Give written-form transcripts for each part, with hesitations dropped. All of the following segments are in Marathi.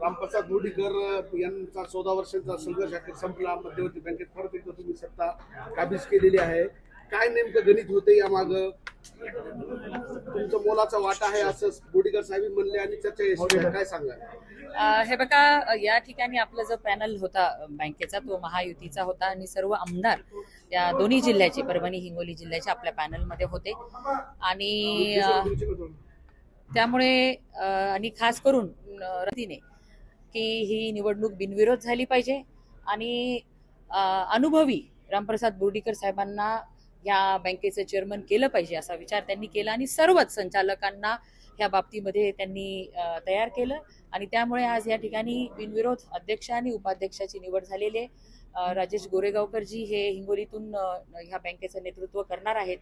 रामप्रसाद बोर्डीकर यांचा 14 वर्षांचा संघर्ष अखेर संपला. मध्यवर्ती बँकेत परत एकदा तुम्ही सत्ता काबीज केलेली आहे. काय नेमकं गणित होते या माग? तुमचा मोलाचा वाटा आहे असं बोर्डीकर साहेब म्हणले आणि चर्चा यशस्वी. काय सांगा? हे बघा, या ठिकाणी आपला जो पॅनल होता बँकेचा तो महायुतीचा होता आणि सर्व आमदार या दोन्ही जिल्ह्याचे, परभणी हिंगोली जिल्ह्याचे आपल्या पॅनलमध्ये होते आणि त्यामुळे आणि खास करून रतीने की ही निवडणूक बिनविरोध झाली पाहिजे आणि अनुभवी रामप्रसाद बोर्डीकर साहेबांना या बँकेचं चेअरमन केलं पाहिजे असा विचार त्यांनी केला आणि सर्वच संचालकांना ह्या बाबतीमध्ये त्यांनी तयार केलं आणि त्यामुळे आज या ठिकाणी बिनविरोध अध्यक्ष आणि उपाध्यक्षाची निवड झालेली आहे. राजेश गोरेगावकरजी हे हिंगोलीतून ह्या बँकेचं नेतृत्व करणार आहेत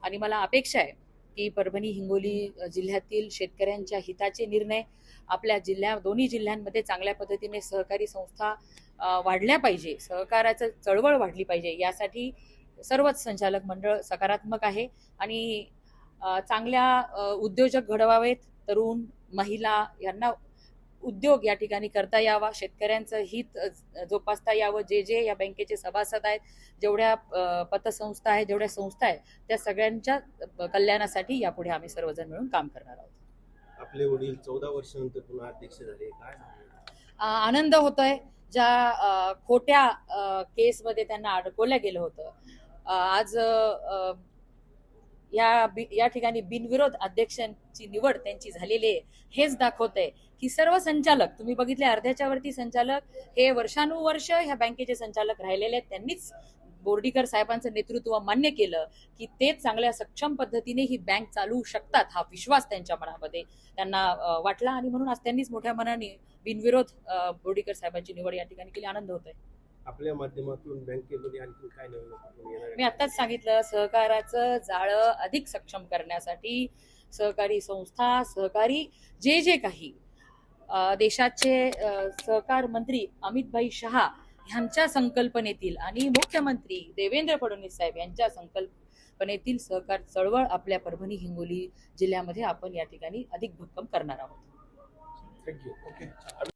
आणि मला अपेक्षा आहे की परभणी हिंगोली जिल्ह्यातील शेतकऱ्यांच्या हिताचे निर्णय आपल्या दोन्ही जिल्ह्यांमध्ये चांगल्या पद्धतीने सहकारी संस्था वाढल्या पाहिजे, सहकाराचं चळवळ वाढली पाहिजे, यासाठी सर्वच संचालक मंडळ सकारात्मक आहे आणि चांगल्या उद्योजक घडवावेत, तरुण महिला यांना उद्योग या ठिकाणी करता यावा, शेतकऱ्यांचं हित जोपासता यावं. जे या बँकेचे सभासद आहेत, जेवढ्या पतसंस्था आहेत, जेवढ्या संस्था आहेत, त्या सगळ्यांच्या कल्याणासाठी यापुढे आम्ही सर्वजण मिळून काम करणार आहोत. आपले वडील 14 वर्षानंतर पुन्हा अध्यक्ष झाले, काय आनंद होतोय. ज्या खोट्या केसमध्ये त्यांना अडकवलं गेलं होतं, आज या ठिकाणी बिनविरोध अध्यक्षांची निवड त्यांची झालेली आहे. हेच दाखवतंय की सर्व संचालक, तुम्ही बघितले अर्ध्याच्या वरती संचालक हे वर्षानुवर्ष ह्या बँकेचे संचालक राहिलेले आहेत, त्यांनीच बोर्डीकर साहेबांचं नेतृत्व मान्य केलं की ते चांगल्या सक्षम पद्धतीने ही बँक चालवू शकतात, हा विश्वास त्यांच्या मनामध्ये त्यांना वाटला आणि म्हणून आज त्यांनीच मोठ्या मनाने बिनविरोध बोर्डीकर साहेबांची निवड या ठिकाणी केली. आनंद होतोय. आपल्या माध्यमातून बँकेमध्ये आणखी काय नवीन? मी आताच सांगितलं, सहकाराचं जाळं अधिक सक्षम करण्यासाठी सहकारी संस्था, सहकारी जे काही देशाचे सहकार मंत्री अमितभाई शहा ह्यांच्या संकल्पनेतील आणि मुख्यमंत्री देवेंद्र फडणवीस साहेब यांच्या संकल्पनेतील सहकार चळवळ आपल्या परभणी हिंगोली जिल्ह्यामध्ये आपण या ठिकाणी अधिक भक्कम करणार आहोत. थँक्यू. ओके.